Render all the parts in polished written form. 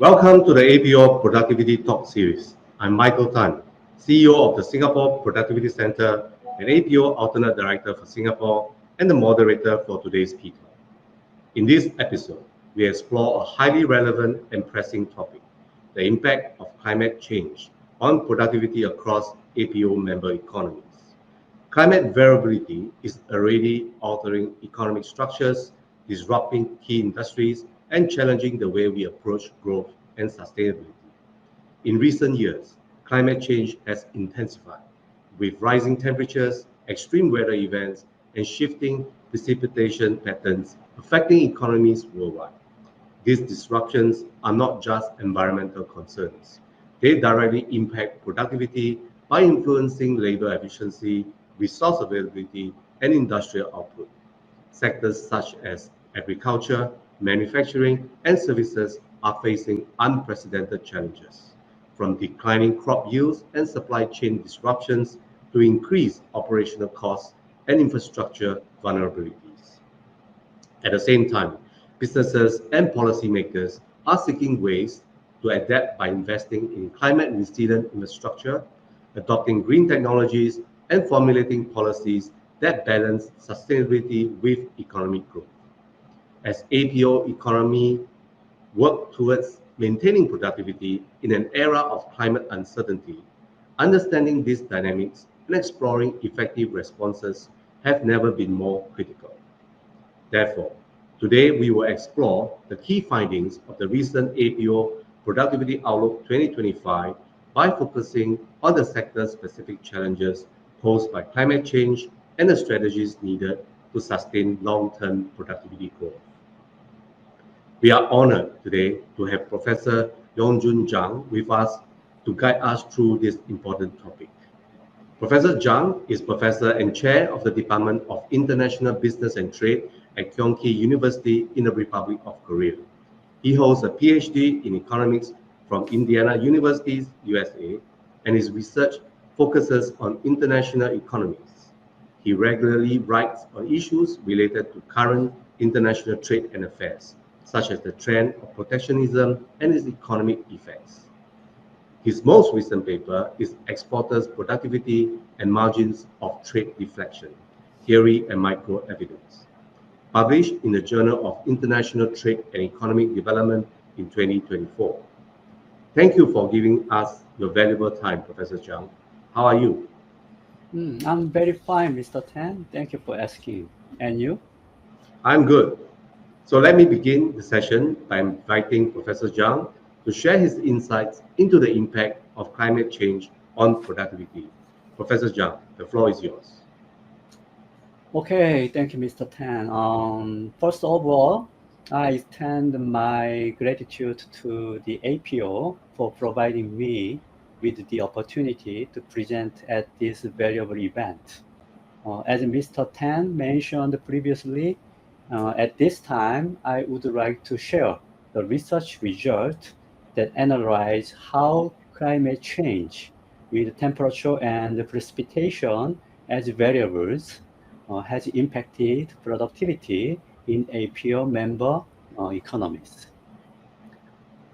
Welcome to the APO Productivity Talk Series. I'm Michael Tan, CEO of the Singapore Productivity Center and APO Alternate Director for Singapore and the moderator for today's P Talk. In this episode, we explore a highly relevant and pressing topic, the impact of climate change on productivity across APO member economies. Climate variability is already altering economic structures, disrupting key industries, and challenging the way we approach growth and sustainability. In recent years, climate change has intensified, with rising temperatures, extreme weather events, and shifting precipitation patterns affecting economies worldwide. These disruptions are not just environmental concerns. They directly impact productivity by influencing labor efficiency, resource availability, and industrial output. Sectors such as agriculture, manufacturing, and services are facing unprecedented challenges, from declining crop yields and supply chain disruptions to increased operational costs and infrastructure vulnerabilities. At the same time, businesses and policymakers are seeking ways to adapt by investing in climate-resilient infrastructure, adopting green technologies, and formulating policies that balance sustainability with economic growth. As APO economy work towards maintaining productivity in an era of climate uncertainty, understanding these dynamics and exploring effective responses have never been more critical. Therefore, today we will explore the key findings of the recent APO Productivity Outlook 2025 by focusing on the sector-specific challenges posed by climate change and the strategies needed to sustain long-term productivity growth. We are honored today to have Professor Jang with us to guide us through this important topic. Professor Jang is Professor and Chair of the Department of International Business and Trade at Kyung University in the Republic of Korea. He holds a PhD in economics from Indiana University, USA, and his research focuses on international economies. He regularly writes on issues related to current international trade and affairs, such as the trend of protectionism and its economic effects. His most recent paper is Exporters' Productivity and Margins of Trade Deflection, Theory and Micro-Evidence, published in the Journal of International Trade and Economic Development in 2024. Thank you for giving us your valuable time, Professor Jang. How are you? I'm very fine, Mr. Tan. Thank you for asking. And you? I'm good. So let me begin the session by inviting Professor Jang to share his insights into the impact of climate change on productivity. Professor Jang, the floor is yours. Okay, thank you, Mr. Tan. First of all, I extend my gratitude to the APO for providing me with the opportunity to present at this valuable event. As Mr. Tan mentioned previously, at this time, I would like to share the research result that analyze how climate change with temperature and precipitation as variables has impacted productivity in APO member economies.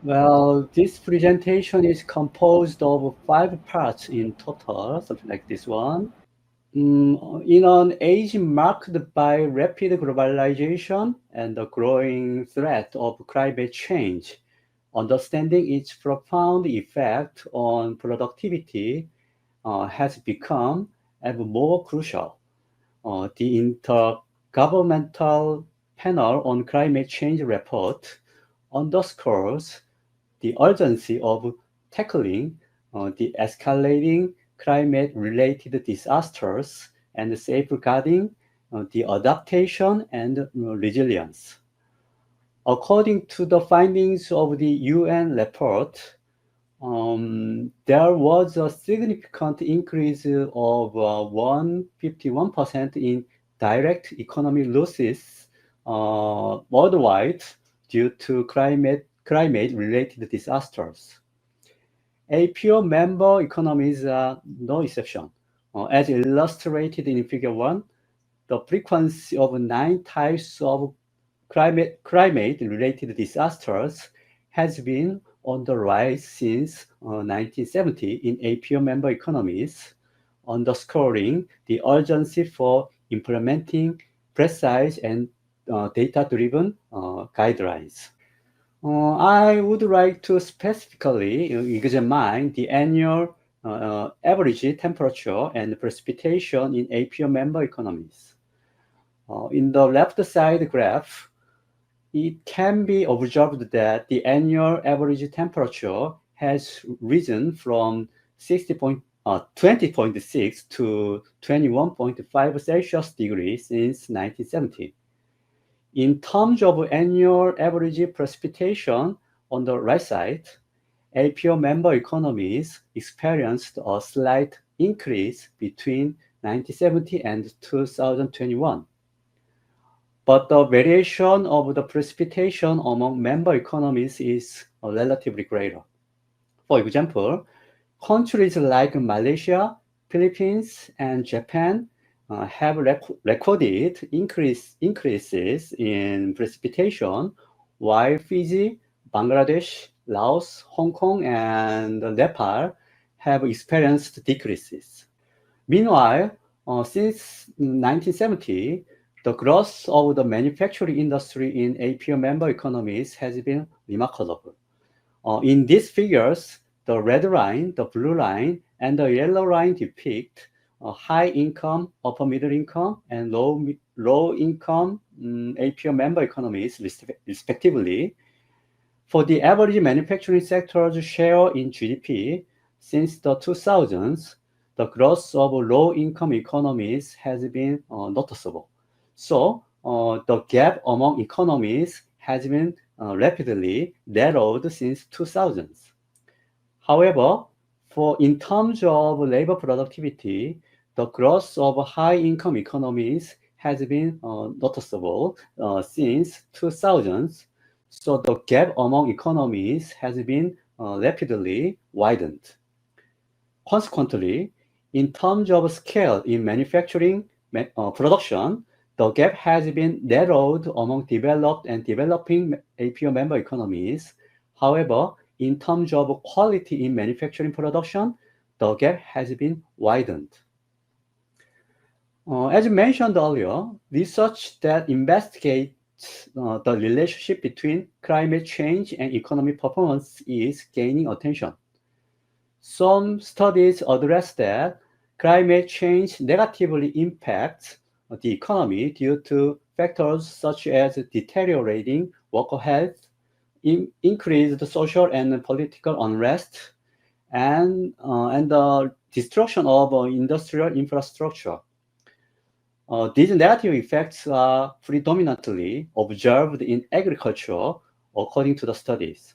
Well, this presentation is composed of 5 parts in total, something like this one. In an age marked by rapid globalization and the growing threat of climate change, understanding its profound effect on productivity has become ever more crucial. The Intergovernmental Panel on Climate Change report underscores the urgency of tackling the escalating climate-related disasters and safeguarding the adaptation and resilience. According to the findings of the UN report, there was a significant increase of 151% in direct economic losses worldwide due to climate-related disasters. APO member economies are no exception. As illustrated in Figure 1, the frequency of 9 types of climate-related disasters has been on the rise since 1970 in APO member economies, underscoring the urgency for implementing precise and data-driven guidelines. I would like to specifically examine the annual average temperature and precipitation in APO member economies. In the left side graph, it can be observed that the annual average temperature has risen from 20.6 to 21.5 Celsius degrees since 1970. In terms of annual average precipitation on the right side, APO member economies experienced a slight increase between 1970 and 2021. But the variation of the precipitation among member economies is relatively greater. For example, countries like Malaysia, Philippines, and Japan have recorded increases in precipitation, while Fiji, Bangladesh, Laos, Hong Kong, and Nepal have experienced decreases. Meanwhile, since 1970, the growth of the manufacturing industry in APO member economies has been remarkable. In these figures, the red line, the blue line, and the yellow line depict high income, upper middle income, and low income APO member economies respectively. For the average manufacturing sector's share in GDP, since the 2000s, the growth of low income economies has been noticeable. So the gap among economies has been rapidly narrowed since 2000s. However, in terms of labor productivity, the growth of high-income economies has been noticeable since 2000s, so the gap among economies has been rapidly widened. Consequently, in terms of scale in manufacturing production, the gap has been narrowed among developed and developing APO member economies. However, in terms of quality in manufacturing production, the gap has been widened. As mentioned earlier, research that investigates the relationship between climate change and economic performance is gaining attention. Some studies address that climate change negatively impacts the economy due to factors such as deteriorating worker health, increased social and political unrest, and the destruction of industrial infrastructure. These negative effects are predominantly observed in agriculture, according to the studies.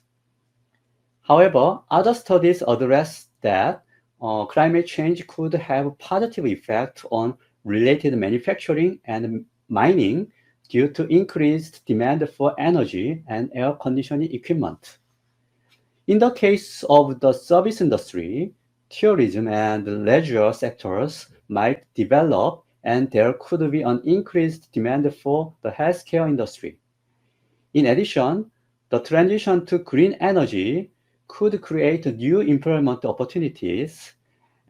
However, other studies address that climate change could have a positive effect on related manufacturing and mining due to increased demand for energy and air conditioning equipment. In the case of the service industry, tourism and leisure sectors might develop, and there could be an increased demand for the healthcare industry. In addition, the transition to green energy could create new employment opportunities,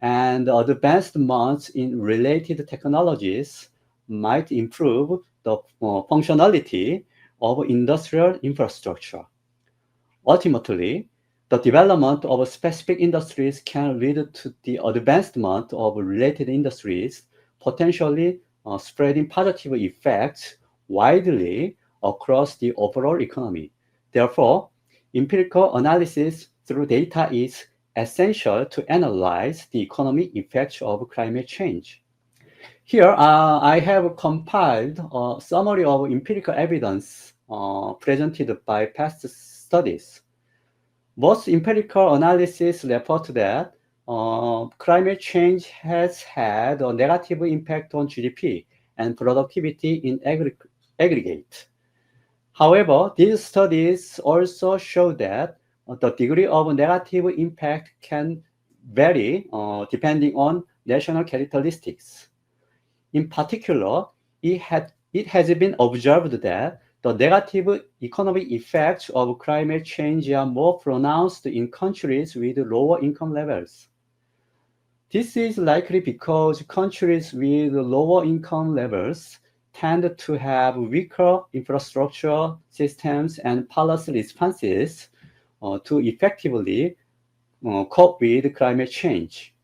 and advancements in related technologies might improve the functionality of industrial infrastructure. Ultimately, the development of specific industries can lead to the advancement of related industries, potentially spreading positive effects widely across the overall economy. Therefore, empirical analysis through data is essential to analyze the economic effects of climate change. Here, I have compiled a summary of empirical evidence presented by past studies. Most empirical analysis report that climate change has had a negative impact on GDP and productivity in aggregate. However, these studies also show that the degree of negative impact can vary depending on national characteristics. In particular, it has been observed that the negative economic effects of climate change are more pronounced in countries with lower income levels. This is likely because countries with lower income levels tend to have weaker infrastructure systems and policy responses to effectively cope with climate change.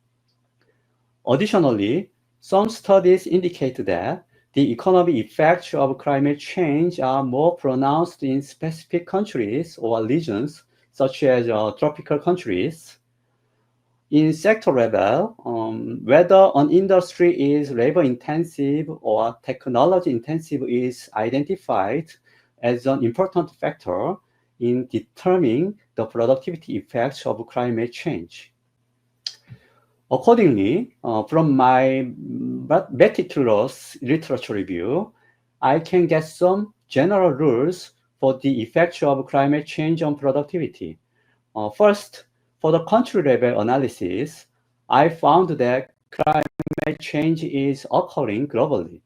Additionally, some studies indicate that the economic effects of climate change are more pronounced in specific countries or regions, such as tropical countries. In sector level, whether an industry is labor intensive or technology intensive is identified as an important factor in determining the productivity effects of climate change. Accordingly, from my meticulous literature review, I can get some general rules for the effects of climate change on productivity. First, for the country level analysis, I found that climate change is occurring globally.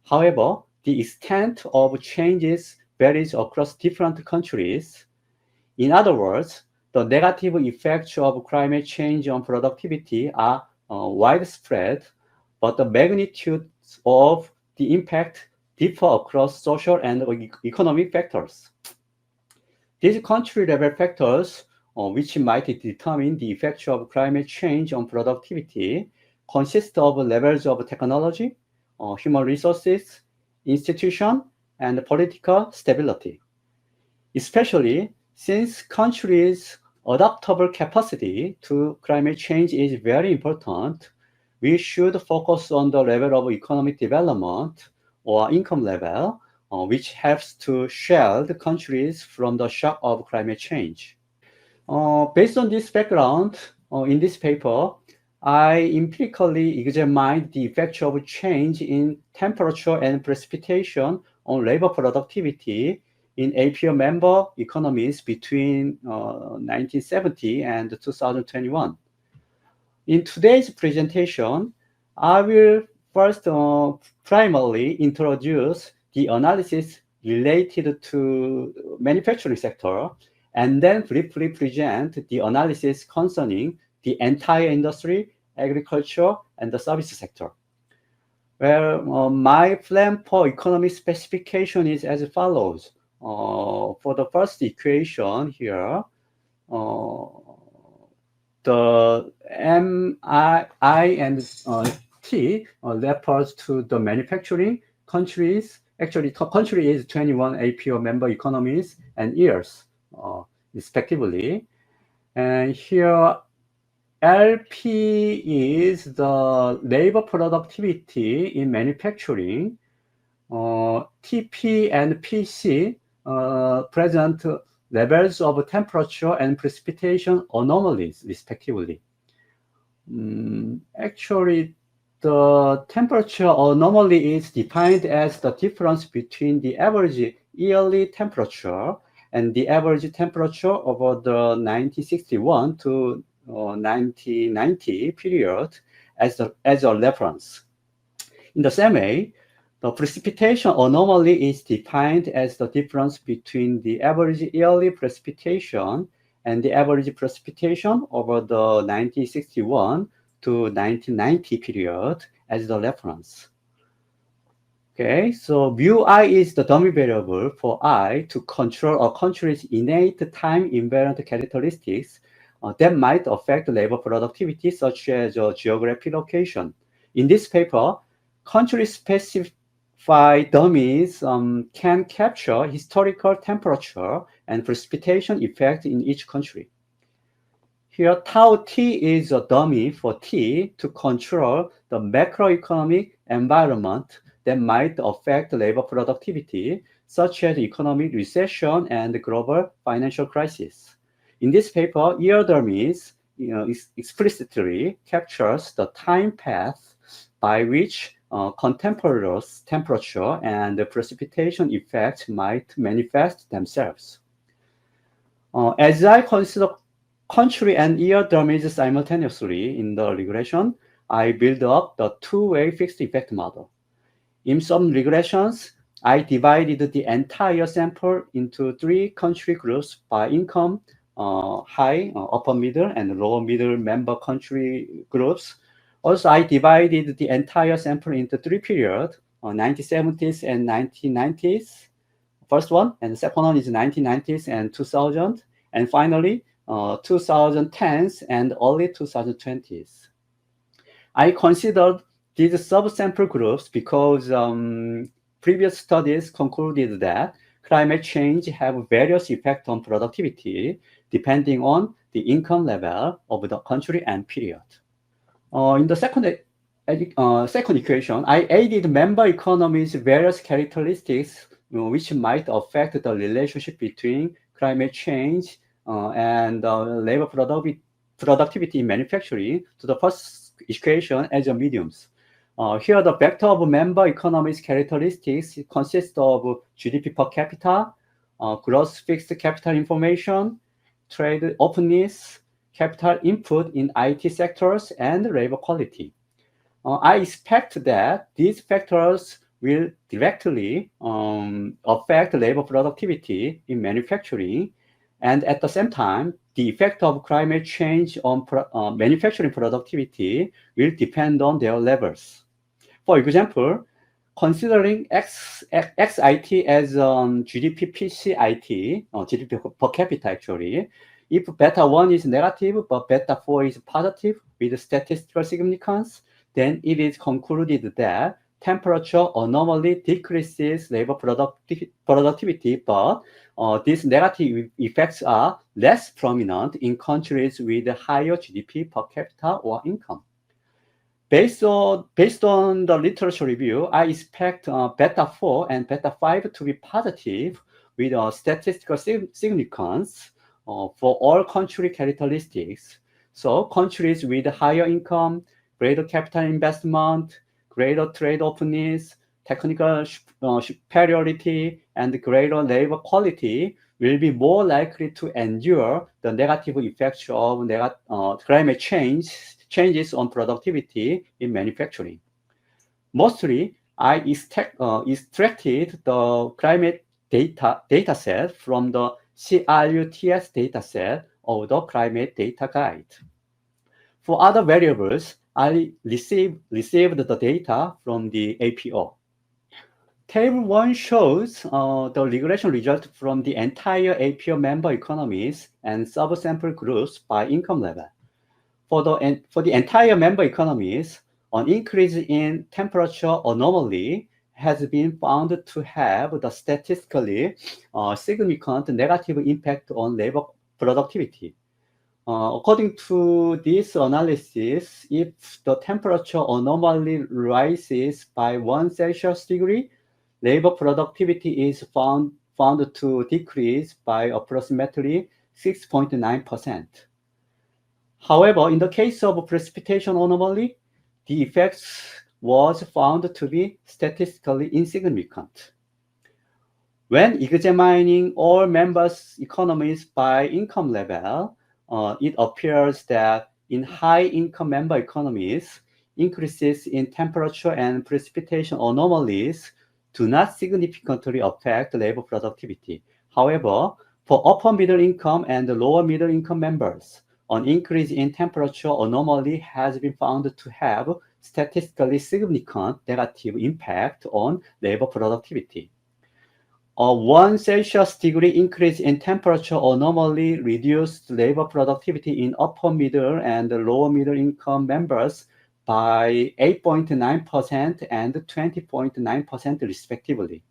However, the extent of changes varies across different countries. In other words, the negative effects of climate change on productivity are widespread, but the magnitudes of the impact differ across social and economic factors. These country-level factors, which might determine the effects of climate change on productivity, consist of levels of technology, human resources, institution, and political stability. Especially since countries' adaptable capacity to climate change is very important, we should focus on the level of economic development or income level, which helps to shield countries from the shock of climate change. Based on this background, in this paper, I empirically examined the effects of change in temperature and precipitation on labor productivity in APO member economies between 1970 and 2021. In today's presentation, I will first primarily introduce the analysis related to manufacturing sector, and then briefly present the analysis concerning the entire industry, agriculture, and the service sector. Well, my plan for economic specification is as follows. For the first equation here, the M, I and T refers to the manufacturing countries. Actually, country is 21 APO member economies and years, respectively. And here, LP is the labor productivity in manufacturing. TP and PC present levels of temperature and precipitation anomalies, respectively. Actually, the temperature anomaly is defined as the difference between the average yearly temperature and the average temperature over the 1961 to 1990 period as a reference. In the same way, the precipitation anomaly is defined as the difference between the average yearly precipitation and the average precipitation over the 1961 to 1990 period as the reference. Okay, so mu I is the dummy variable for I to control a country's innate time invariant characteristics that might affect labor productivity, such as geographic location. In this paper, country-specific dummies can capture historical temperature and precipitation effect in each country. Here, tau T is a dummy for T to control the macroeconomic environment that might affect labor productivity, such as economic recession and global financial crisis. In this paper, year dummies explicitly captures the time path by which contemporaneous temperature and precipitation effects might manifest themselves. As I consider country and year dummies simultaneously in the regression, I build up the two-way fixed effect model. In some regressions, I divided the entire sample into 3 country groups by income, high, upper middle, and lower middle member country groups. Also, I divided the entire sample into 3 periods, 1970s and 1990s. First one, and the second one is 1990s and 2000, and finally 2010s and early 2020s. I considered these subsample groups because previous studies concluded that climate change have various effects on productivity depending on the income level of the country and period. In the second equation, I added member economies' various characteristics which might affect the relationship between climate change and labor productivity in manufacturing to the first equation as a mediums. Here, the vector of member economies characteristics consists of GDP per capita, gross fixed capital information, trade openness, capital input in IT sectors, and labor quality. I expect that these factors will directly affect labor productivity in manufacturing, and at the same time, the effect of climate change on manufacturing productivity will depend on their levels. For example, considering XIT as GDP PCIT, GDP per capita actually, if beta 1 is negative but beta 4 is positive with statistical significance, then it is concluded that temperature normally decreases labor productivity, but these negative effects are less prominent in countries with higher GDP per capita or income. Based on the literature review, I expect beta 4 and beta 5 to be positive with a statistical significance for all country characteristics. So countries with higher income, greater capital investment, greater trade openness, technical superiority, and greater labor quality will be more likely to endure the negative effects of climate changes on productivity in manufacturing. Mostly, I extracted the climate data set from the CRUTS data set of the climate data guide. For other variables, I received the data from the APO. Table 1 shows the regression result from the entire APO member economies and subsample groups by income level. For the entire member economies, an increase in temperature anomaly has been found to have the statistically significant negative impact on labor productivity. According to this analysis, if the temperature anomaly rises by 1 Celsius degree, labor productivity is found to decrease by approximately 6.9%. However, in the case of precipitation anomaly, the effects was found to be statistically insignificant. When examining all members' economies by income level, it appears that in high-income member economies, increases in temperature and precipitation anomalies do not significantly affect labor productivity. However, for upper middle income and lower middle income members, an increase in temperature anomaly has been found to have statistically significant negative impact on labor productivity. A 1 Celsius degree increase in temperature anomaly reduced labor productivity in upper middle and lower middle income members by 8.9% and 20.9% respectively.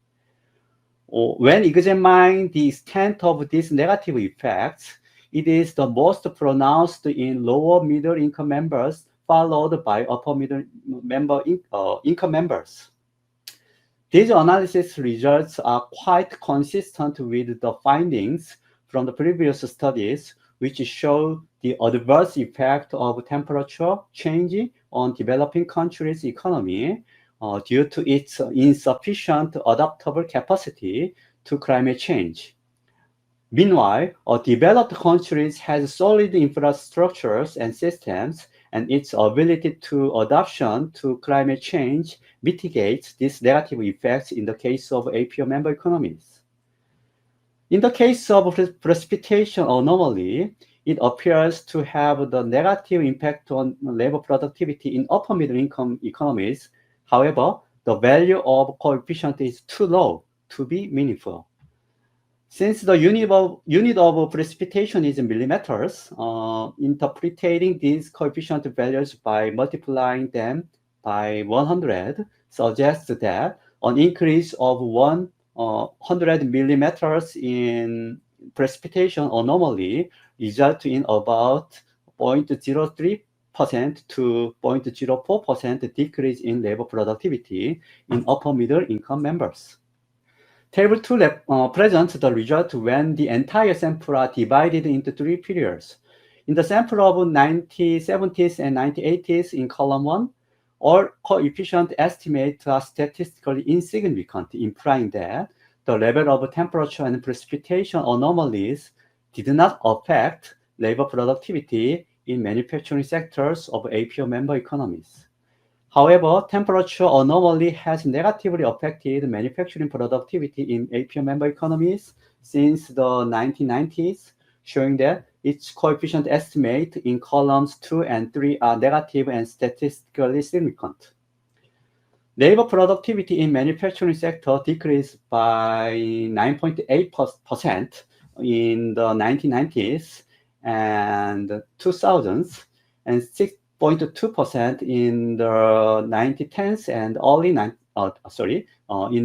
When examining the extent of these negative effects, it is the most pronounced in lower middle income members, followed by upper middle income members. These analysis results are quite consistent with the findings from the previous studies, which show the adverse effect of temperature change on developing countries' economy due to its insufficient adaptable capacity to climate change. Meanwhile, developed countries have solid infrastructures and systems and its ability to adaptation to climate change mitigates these negative effects in the case of APO member economies. In the case of precipitation anomaly, it appears to have the negative impact on labor productivity in upper middle income economies. However, the value of coefficient is too low to be meaningful. Since the unit of precipitation is in millimeters, interpreting these coefficient values by multiplying them by 100 suggests that an increase of 100 millimeters in precipitation anomaly results in about 0.03% to 0.04% decrease in labor productivity in upper middle income members. Table 2 presents the result when the entire sample are divided into 3 periods. In the sample of 1970s and 1980s in column 1, all coefficient estimates are statistically insignificant, implying that the level of temperature and precipitation anomalies did not affect labor productivity in manufacturing sectors of APO member economies. However, temperature anomaly has negatively affected manufacturing productivity in APO member economies since the 1990s, showing that its coefficient estimate in columns 2 and 3 are negative and statistically significant. Labor productivity in manufacturing sector decreased by 9.8% in the 1990s and 2000s, and 6.2% in the 1910s and early in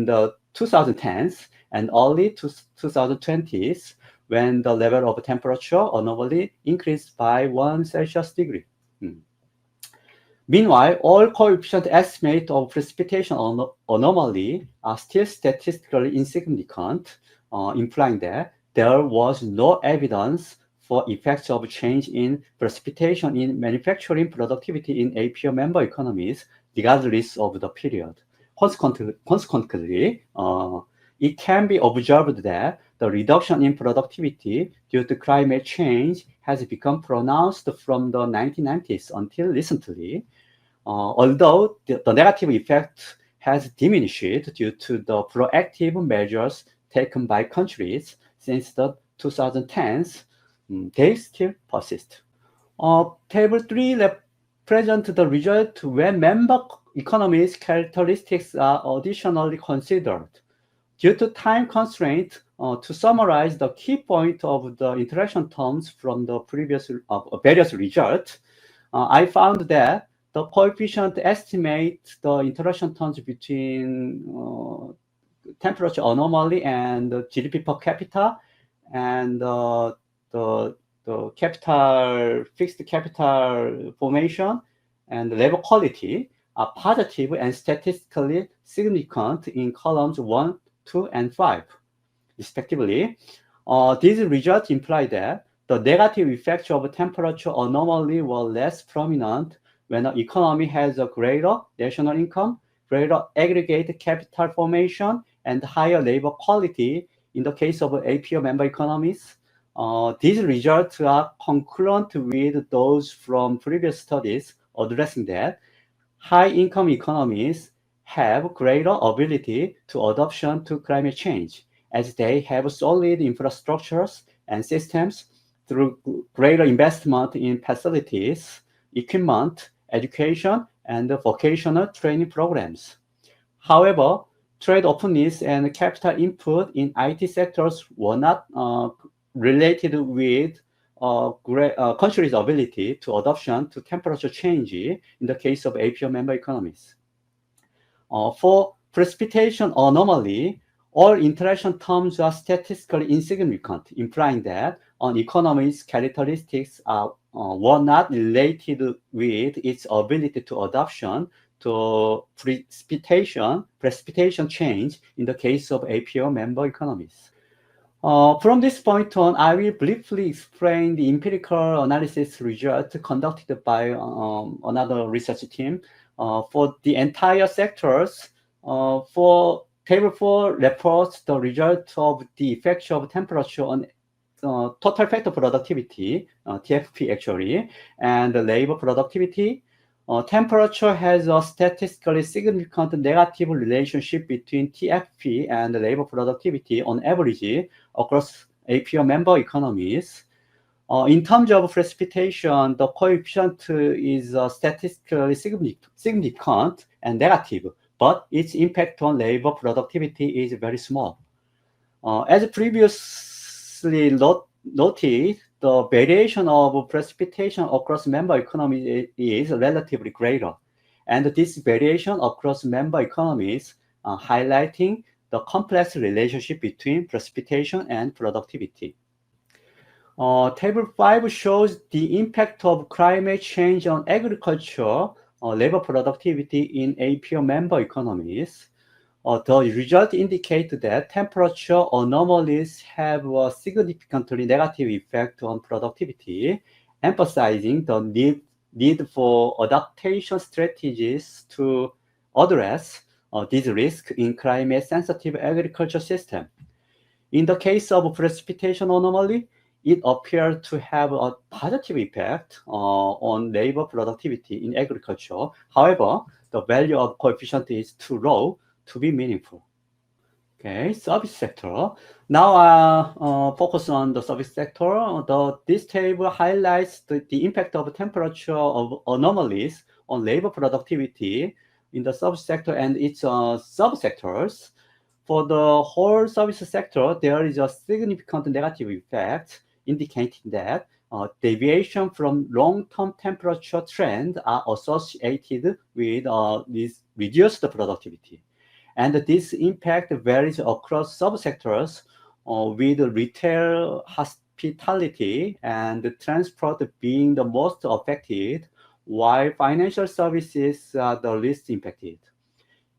the 2010s and early 2020s, when the level of temperature anomaly increased by 1 Celsius degree. Meanwhile, all coefficient estimates of precipitation anomaly are still statistically insignificant, implying that there was no evidence for effects of change in precipitation in manufacturing productivity in APO member economies, regardless of the period. Consequently, it can be observed that the reduction in productivity due to climate change has become pronounced from the 1990s until recently, although the negative effect has diminished due to the proactive measures taken by countries since the 2010s, they still persist. Table 3 presents the result when member economies' characteristics are additionally considered. Due to time constraint, to summarize the key point of the interaction terms from the previous various results, I found that the coefficient estimates the interaction terms between temperature anomaly and GDP per capita and the fixed capital formation and labor quality are positive and statistically significant in columns 1, 2, and 5, respectively. These results imply that the negative effects of temperature anomaly were less prominent when an economy has a greater national income, greater aggregate capital formation, and higher labor quality in the case of APO member economies. These results are concurrent with those from previous studies addressing that high-income economies have greater ability to adaptation to climate change, as they have solid infrastructures and systems through greater investment in facilities, equipment, education, and vocational training programs. However, trade openness and capital input in IT sectors were not related with countries' ability to adaptation to temperature change in the case of APO member economies. For precipitation anomaly, all interaction terms are statistically insignificant, implying that an economy's characteristics were not related with its ability to adaptation to precipitation change in the case of APO member economies. From this point on, I will briefly explain the empirical analysis result conducted by another research team for the entire sectors. For Table 4 reports the result of the effect of temperature on total factor productivity, TFP actually, and the labor productivity. Temperature has a statistically significant negative relationship between TFP and labor productivity on average across APO member economies. In terms of precipitation, the coefficient is statistically significant and negative, but its impact on labor productivity is very small. As previously noted, the variation of precipitation across member economies is relatively greater. And this variation across member economies highlighting the complex relationship between precipitation and productivity. Table 5 shows the impact of climate change on agriculture, labor productivity in APO member economies. The result indicate that temperature anomalies have a significantly negative effect on productivity, emphasizing the need for adaptation strategies to address these risks in climate-sensitive agriculture system. In the case of precipitation anomaly, it appeared to have a positive effect on labor productivity in agriculture. However, the value of coefficient is too low to be meaningful. Okay, service sector. Now focus on the service sector. This table highlights the impact of temperature of anomalies on labor productivity in the service sector and its subsectors. For the whole service sector, there is a significant negative effect indicating that deviation from long-term temperature trend are associated with this reduced productivity. And this impact varies across subsectors with retail, hospitality, and transport being the most affected, while financial services are the least impacted.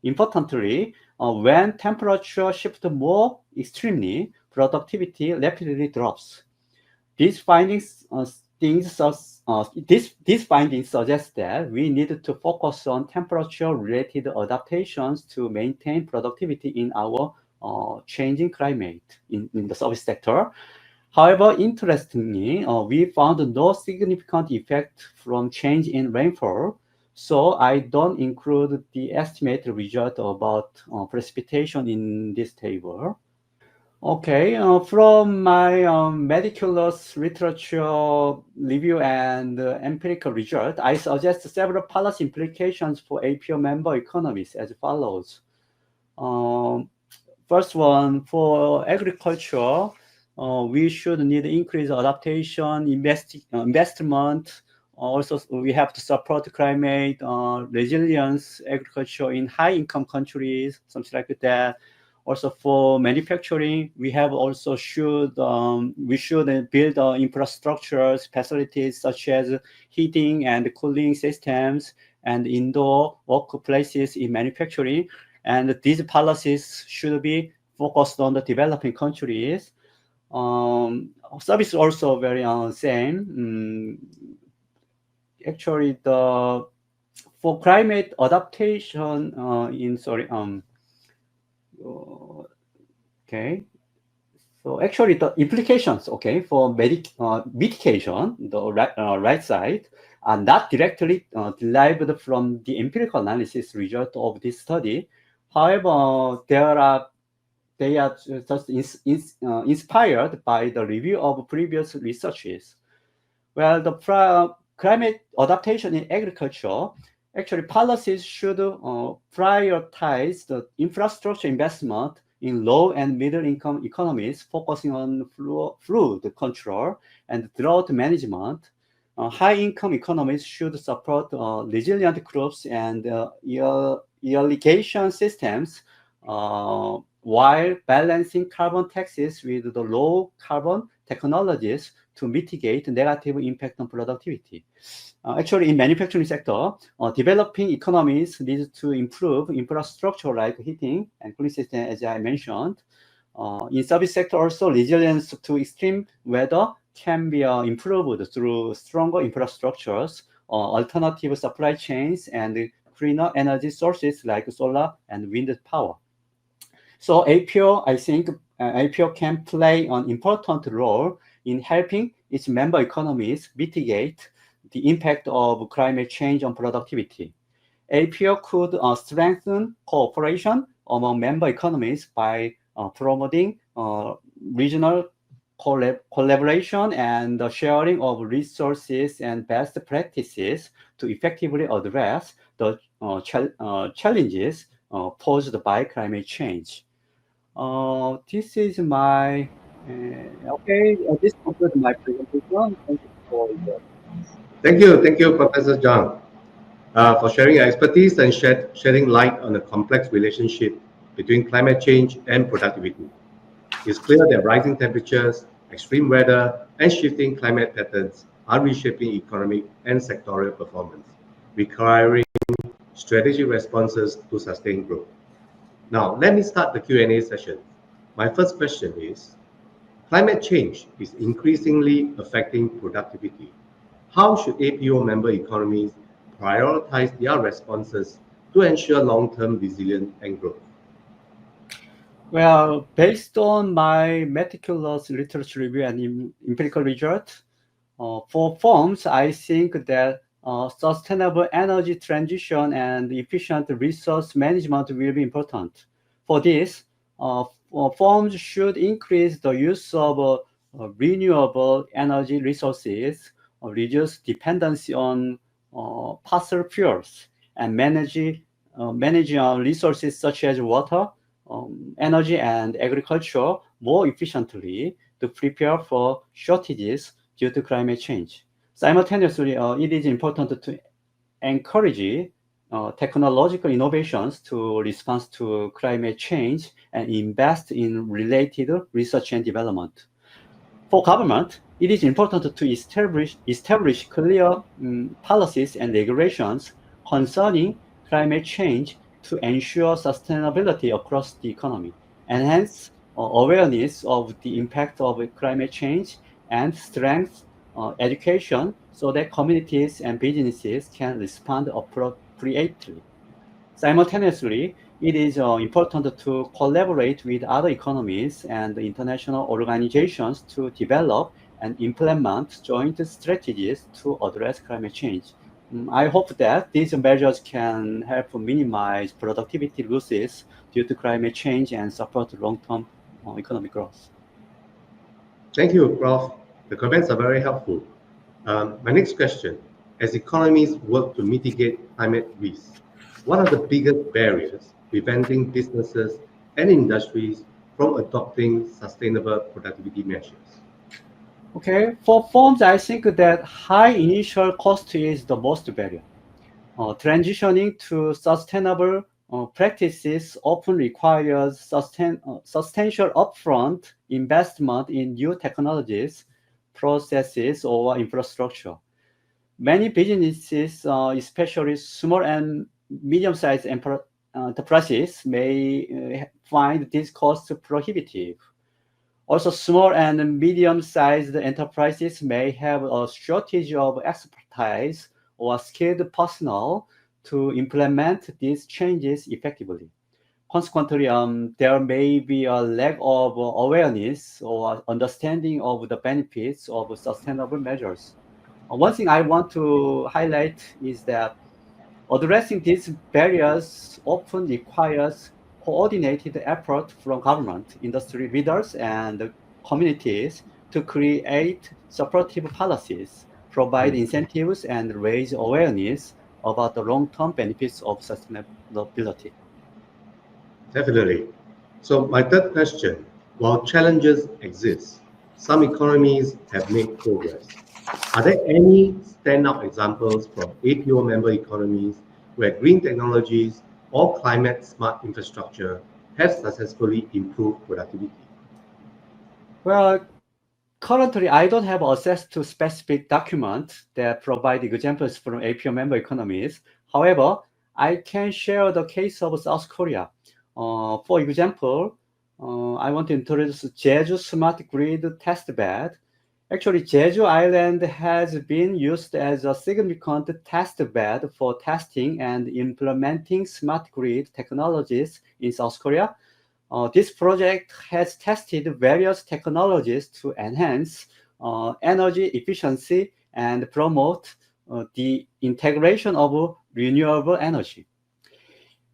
Importantly, when temperature shifts more extremely, productivity rapidly drops. These findings suggest that we need to focus on temperature-related adaptations to maintain productivity in our changing climate in the service sector. However, interestingly, we found no significant effect from change in rainfall, so I don't include the estimated result about precipitation in this table. Okay, from my meticulous literature review and empirical result, I suggest several policy implications for APO member economies as follows. First one, for agriculture, we should need increased adaptation, investment. Also, we have to support climate resilience agriculture in high-income countries, something like that. Also, for manufacturing, we should build infrastructures, facilities such as heating and cooling systems and indoor workplaces in manufacturing. And these policies should be focused on the developing countries. Service also very same. Actually, for climate adaptation okay. So actually, the implications, okay, for mitigation, the right side, are not directly derived from the empirical analysis result of this study. However, they are just inspired by the review of previous researches. Well, the climate adaptation in agriculture, actually policies should prioritize the infrastructure investment in low and middle income economies, focusing on flood control and drought management. High income economies should support resilient crops and irrigation systems, while balancing carbon taxes with the low carbon technologies to mitigate negative impact on productivity. Actually, in manufacturing sector, developing economies need to improve infrastructure like heating and cooling system, as I mentioned. In service sector also, resilience to extreme weather can be improved through stronger infrastructures, alternative supply chains, and cleaner energy sources like solar and wind power. So APO, I think, APO can play an important role in helping its member economies mitigate the impact of climate change on productivity. APO could strengthen cooperation among member economies by promoting regional collaboration and the sharing of resources and best practices to effectively address the challenges posed by climate change. This is my okay. This concludes my presentation. Thank you for your. Thank you, Professor Jang, for sharing your expertise and shedding light on the complex relationship between climate change and productivity. It's clear that rising temperatures, extreme weather, and shifting climate patterns are reshaping economic and sectorial performance, requiring strategic responses to sustain growth. Now, let me start the Q&A session. My first question is, climate change is increasingly affecting productivity. How should APO member economies prioritize their responses to ensure long-term resilience and growth? Well, based on my meticulous literature review and empirical result, for firms, I think that sustainable energy transition and efficient resource management will be important. For this, firms should increase the use of renewable energy resources, reduce dependency on fossil fuels, and manage resources such as water, energy, and agriculture more efficiently to prepare for shortages due to climate change. Simultaneously, it is important to encourage technological innovations to respond to climate change and invest in related research and development. For government, it is important to establish clear policies and regulations concerning climate change to ensure sustainability across the economy, enhance awareness of the impact of climate change, and strengthen education so that communities and businesses can respond appropriately. Simultaneously, it is important to collaborate with other economies and international organizations to develop and implement joint strategies to address climate change. I hope that these measures can help minimize productivity losses due to climate change and support long-term economic growth. Thank you, Prof. The comments are very helpful. My next question, as economies work to mitigate climate risks, what are the biggest barriers preventing businesses and industries from adopting sustainable productivity measures? Okay, for firms, I think that high initial cost is the most barrier. Transitioning to sustainable practices often requires substantial upfront investment in new technologies, processes, or infrastructure. Many businesses, especially small and medium-sized enterprises, may find this cost prohibitive. Also, small and medium-sized enterprises may have a shortage of expertise or skilled personnel to implement these changes effectively. Consequently, there may be a lack of awareness or understanding of the benefits of sustainable measures. One thing I want to highlight is that addressing these barriers often requires coordinated effort from government, industry leaders, and communities to create supportive policies, provide incentives, and raise awareness about the long-term benefits of sustainability. Definitely. So my third question, while challenges exist, some economies have made progress. Are there any standout examples from APO member economies where green technologies or climate smart infrastructure have successfully improved productivity? Well, currently, I don't have access to specific documents that provide examples from APO member economies. However, I can share the case of South Korea. For example, I want to introduce Jeju Smart Grid Testbed. Actually, Jeju Island has been used as a significant test bed for testing and implementing smart grid technologies in South Korea. This project has tested various technologies to enhance energy efficiency and promote the integration of renewable energy.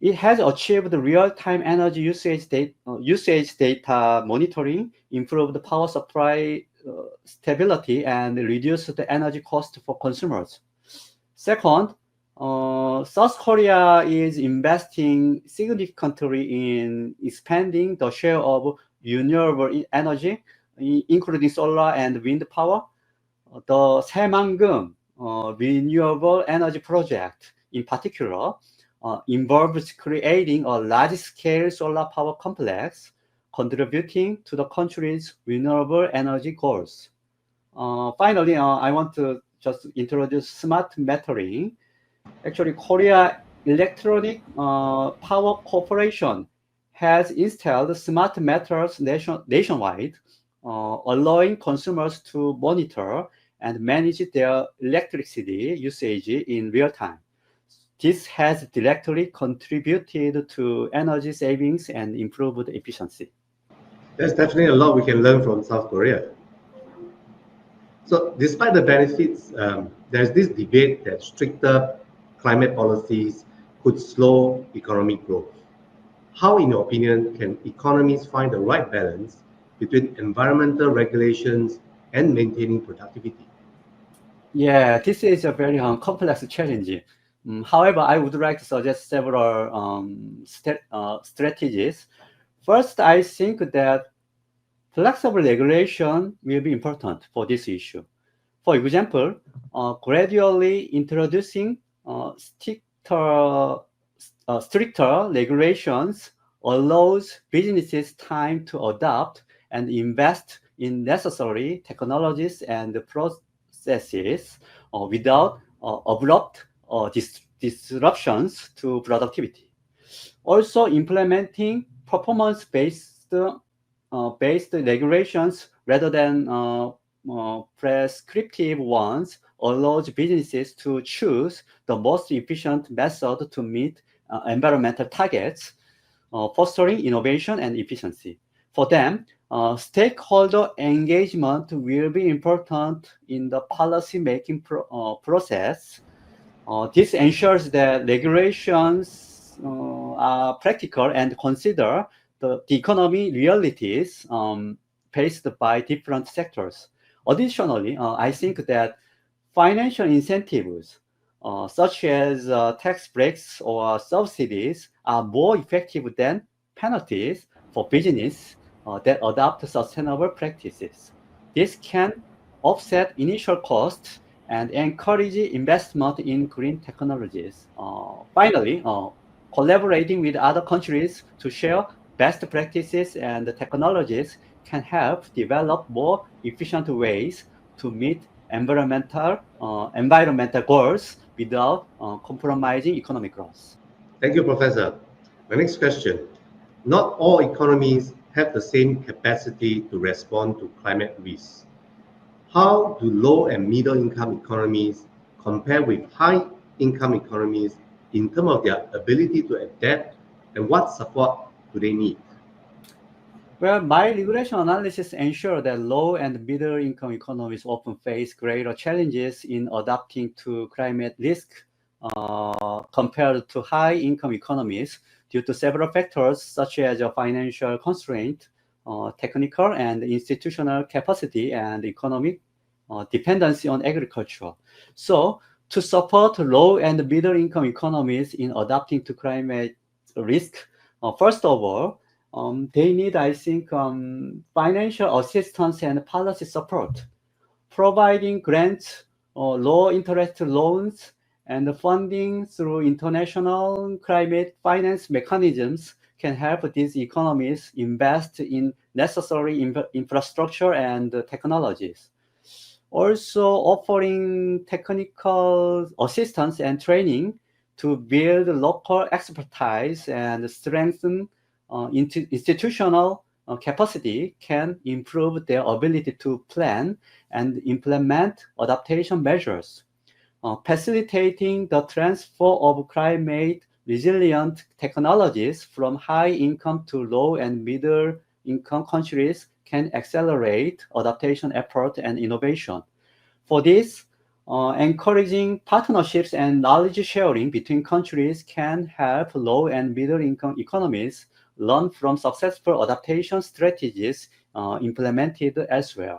It has achieved real-time energy usage data monitoring, improved power supply stability, and reduced the energy cost for consumers. Second, South Korea is investing significantly in expanding the share of renewable energy, including solar and wind power. The Saemangeum renewable energy project, in particular, involves creating a large-scale solar power complex, contributing to the country's renewable energy goals. Finally, I want to just introduce smart metering. Actually, Korea Electronic Power Corporation has installed smart meters nationwide, allowing consumers to monitor and manage their electricity usage in real time. This has directly contributed to energy savings and improved efficiency. There's definitely a lot we can learn from South Korea. So despite the benefits, there's this debate that stricter climate policies could slow economic growth. How, in your opinion, can economies find the right balance between environmental regulations and maintaining productivity? Yeah, this is a very complex challenge. However, I would like to suggest several strategies. First, I think that flexible regulation will be important for this issue. For example, gradually introducing stricter regulations allows businesses time to adapt and invest in necessary technologies and processes without abrupt disruptions to productivity. Also, implementing performance-based regulations rather than prescriptive ones allows businesses to choose the most efficient method to meet environmental targets, fostering innovation and efficiency. For them, stakeholder engagement will be important in the policy-making process. This ensures that regulations are practical and consider the economy realities faced by different sectors. Additionally, I think that financial incentives, such as tax breaks or subsidies, are more effective than penalties for business that adopt sustainable practices. This can offset initial costs and encourage investment in green technologies. Finally, collaborating with other countries to share best practices and technologies can help develop more efficient ways to meet environmental goals without compromising economic growth. Thank you, Professor. My next question. Not all economies have the same capacity to respond to climate risks. How do low and middle income economies compare with high income economies in terms of their ability to adapt, and what support do they need? Well, my regression analysis ensure that low and middle income economies often face greater challenges in adapting to climate risk compared to high income economies due to several factors such as financial constraint, technical and institutional capacity, and economic dependency on agriculture. So, to support low and middle income economies in adapting to climate risk, first of all, they need, I think, financial assistance and policy support. Providing grants or low interest loans and funding through international climate finance mechanisms can help these economies invest in necessary infrastructure and technologies. Also, offering technical assistance and training to build local expertise and strengthen institutional capacity can improve their ability to plan and implement adaptation measures. Facilitating the transfer of climate resilient technologies from high income to low and middle income countries can accelerate adaptation effort and innovation. For this, encouraging partnerships and knowledge sharing between countries can help low and middle income economies learn from successful adaptation strategies implemented elsewhere.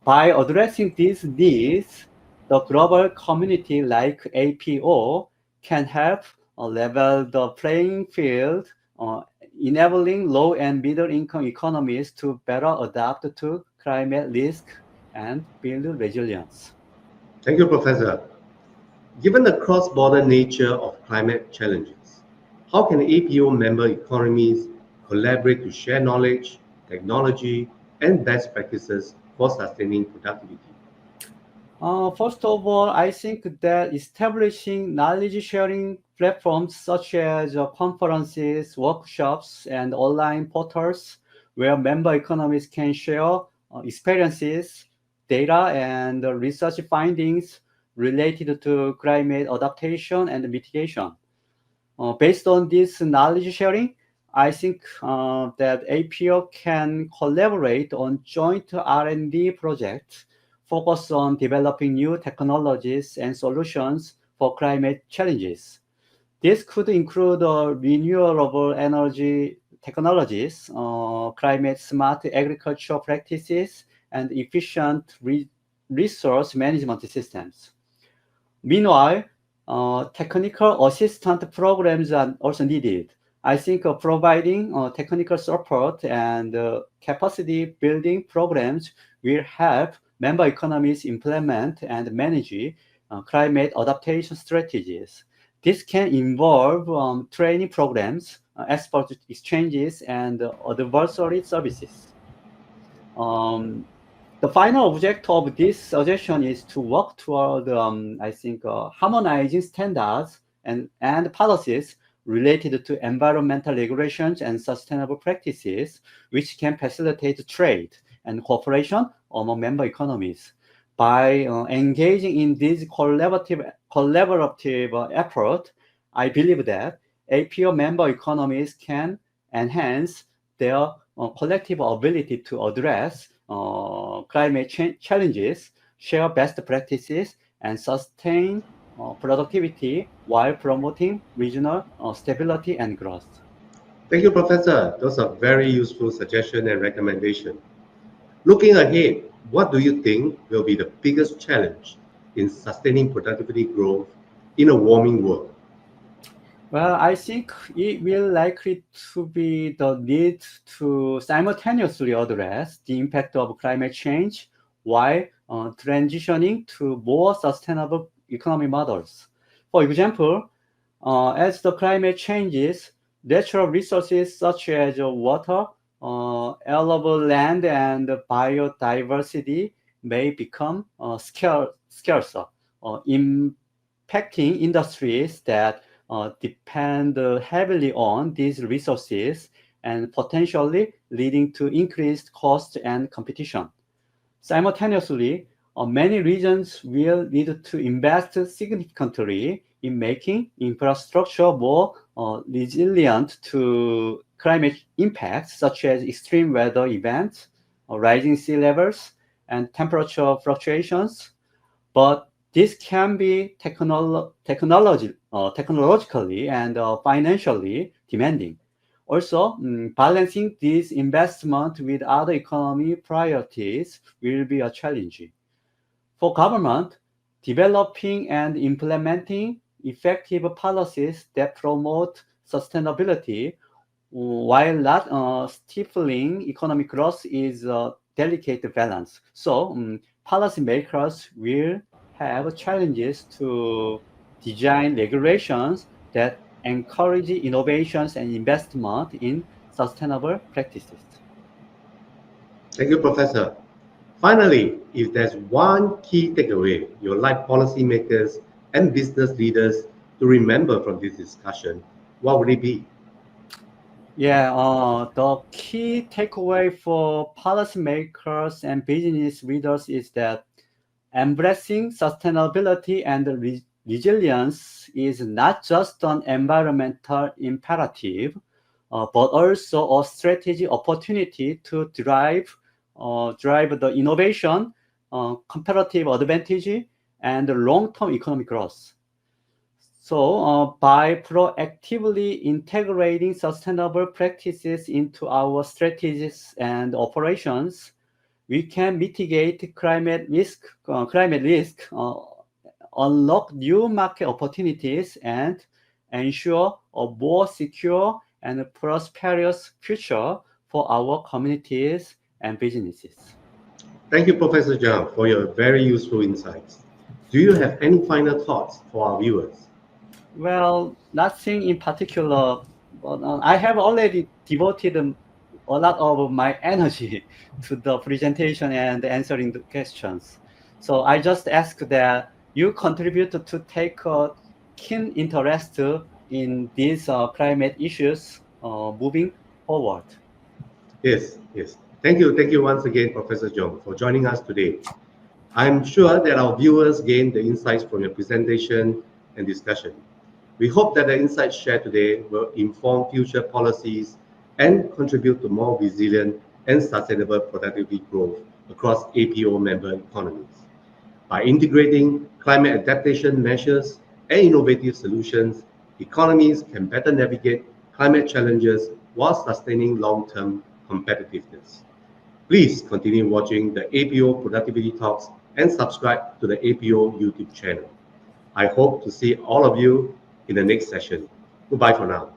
By addressing these needs, the global community like APO can help level the playing field, enabling low and middle income economies to better adapt to climate risk and build resilience. Thank you, Professor. Given the cross-border nature of climate challenges, how can APO member economies collaborate to share knowledge, technology, and best practices for sustaining productivity? First of all, I think that establishing knowledge sharing platforms such as conferences, workshops, and online portals where member economies can share experiences, data, and research findings related to climate adaptation and mitigation. Based on this knowledge sharing, I think that APO can collaborate on joint R&D projects focused on developing new technologies and solutions for climate challenges. This could include renewable energy technologies, climate smart agriculture practices, and efficient resource management systems. Meanwhile, technical assistant programs are also needed. I think providing technical support and capacity building programs will help member economies implement and manage climate adaptation strategies. This can involve training programs, expert exchanges, and advisory services. Um, the final object of this suggestion is to work toward, I think, harmonizing standards and policies related to environmental regulations and sustainable practices, which can facilitate trade and cooperation among member economies. By engaging in this collaborative effort, I believe that APO member economies can enhance their collective ability to address climate change challenges, share best practices, and sustain productivity while promoting regional stability and growth. Thank you, Professor. Those are very useful suggestions and recommendations. Looking ahead, what do you think will be the biggest challenge in sustaining productivity growth in a warming world? Well, I think it will likely to be the need to simultaneously address the impact of climate change while transitioning to more sustainable economy models. For example, as the climate changes, natural resources such as water, arable land, and biodiversity may become scarcer, impacting industries that depend heavily on these resources and potentially leading to increased cost and competition. Simultaneously, many regions will need to invest significantly in making infrastructure more resilient to climate impacts, such as extreme weather events, rising sea levels, and temperature fluctuations. But this can be technologically and financially demanding. Also, balancing this investment with other economy priorities will be a challenge. For government, developing and implementing effective policies that promote sustainability while not stifling economic growth is a delicate balance. So, policymakers will have challenges to design regulations that encourage innovations and investment in sustainable practices. Thank you, Professor. Finally, if there's one key takeaway you'd like policymakers and business leaders to remember from this discussion, what would it be? Yeah, the key takeaway for policymakers and business leaders is that embracing sustainability and resilience is not just an environmental imperative, but also a strategic opportunity to drive the innovation, comparative advantage, and long-term economic growth. So by proactively integrating sustainable practices into our strategies and operations, we can mitigate climate risk, unlock new market opportunities, and ensure a more secure and prosperous future for our communities and businesses. Thank you, Professor Jang, for your very useful insights. Do you have any final thoughts for our viewers? Well, nothing in particular, but I have already devoted a lot of my energy to the presentation and answering the questions. So I just ask that you contribute to take a keen interest in these climate issues moving forward. Yes, yes. Thank you once again, Professor Jung, for joining us today. I'm sure that our viewers gained the insights from your presentation and discussion. We hope that the insights shared today will inform future policies and contribute to more resilient and sustainable productivity growth across APO member economies. By integrating climate adaptation measures and innovative solutions, economies can better navigate climate challenges while sustaining long-term competitiveness. Please continue watching the APO Productivity Talks and subscribe to the APO YouTube channel. I hope to see all of you in the next session. Goodbye for now.